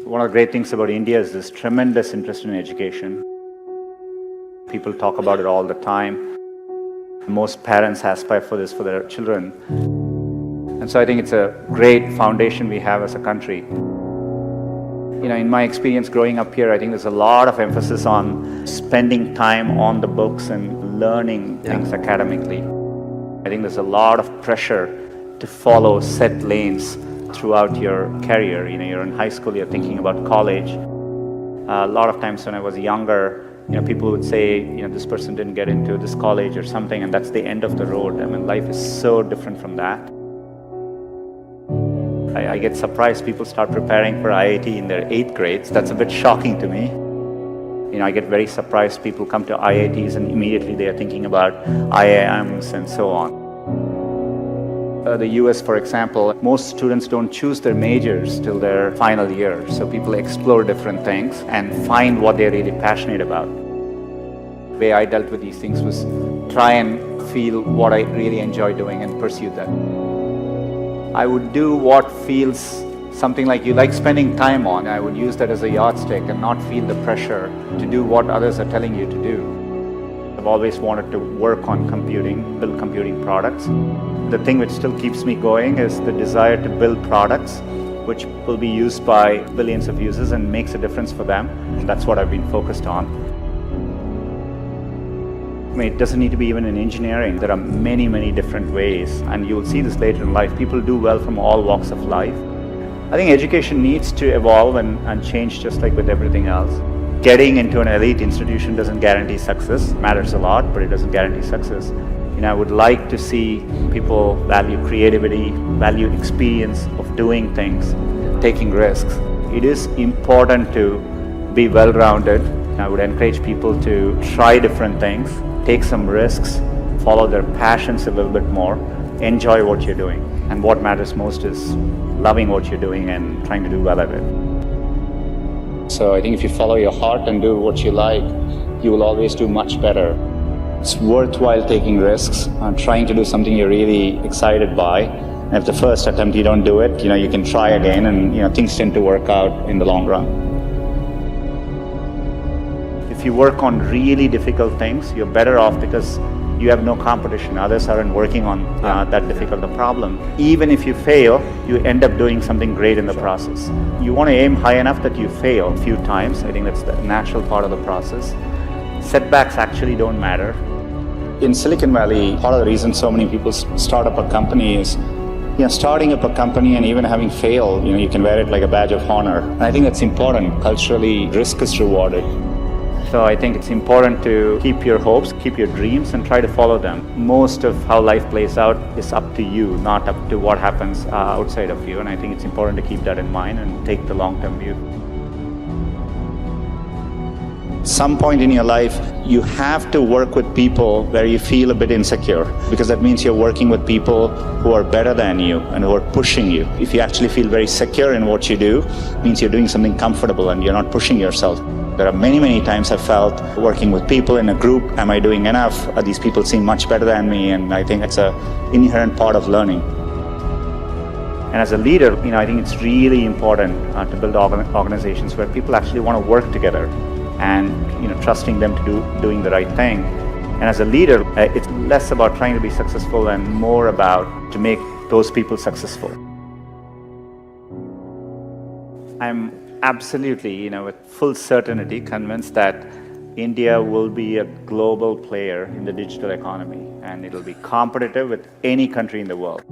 One of the great things about India is this tremendous interest in education. People talk about it all the time. Most parents aspire for this for their children. And so I think it's a great foundation we have as a country. In my experience growing up here, I think there's a lot of emphasis on spending time on the books and learning things academically. I think there's a lot of pressure to follow set lanes throughout your career. You're in high school, you're thinking about college. A lot of times when I was younger, people would say, this person didn't get into this college or something, and that's the end of the road. I mean, life is so different from that. I get surprised people start preparing for IIT in their 8th grades. That's a bit shocking to me. I get very surprised people come to IITs and immediately they are thinking about IIMs and so on. The US, for example, most students don't choose their majors till their final year. So people explore different things and find what they're really passionate about. The way I dealt with these things was try and feel what I really enjoy doing and pursue that. I would do what feels something like you like spending time on. I would use that as a yardstick and not feel the pressure to do what others are telling you to do. I've always wanted to work on computing, build computing products. The thing which still keeps me going is the desire to build products which will be used by billions of users and makes a difference for them. And that's what I've been focused on. It doesn't need to be even in engineering. There are many, many different ways, and you will see this later in life. People do well from all walks of life. I think education needs to evolve and change just like with everything else. Getting into an elite institution doesn't guarantee success. It matters a lot, but it doesn't guarantee success. I would like to see people value creativity, value experience of doing things, taking risks. It is important to be well-rounded. I would encourage people to try different things, take some risks, follow their passions a little bit more, enjoy what you're doing. And what matters most is loving what you're doing and trying to do well at it. So I think if you follow your heart and do what you like, you will always do much better. It's worthwhile taking risks and trying to do something you're really excited by. And if the first attempt you don't do it, you can try again, and things tend to work out in the long run. If you work on really difficult things, you're better off because you have no competition. Others aren't working on that difficult a problem. Even if you fail, you end up doing something great in the process. You want to aim high enough that you fail a few times. I think that's the natural part of the process. Setbacks actually don't matter. In Silicon Valley, part of the reason so many people start up a company is starting up a company and even having failed, you can wear it like a badge of honor. And I think that's important. Culturally, risk is rewarded. So I think it's important to keep your hopes, keep your dreams, and try to follow them. Most of how life plays out is up to you, not up to what happens outside of you. And I think it's important to keep that in mind and take the long-term view. Some point in your life, you have to work with people where you feel a bit insecure, because that means you're working with people who are better than you and who are pushing you. If you actually feel very secure in what you do, it means you're doing something comfortable and you're not pushing yourself. There are many, many times I've felt working with people in a group, am I doing enough? These people seem much better than me, and I think it's an inherent part of learning. And as a leader, I think it's really important to build organizations where people actually want to work together and trusting them to doing the right thing. And as a leader, it's less about trying to be successful and more about to make those people successful. I'm absolutely, with full certainty convinced that India will be a global player in the digital economy, and it'll be competitive with any country in the world.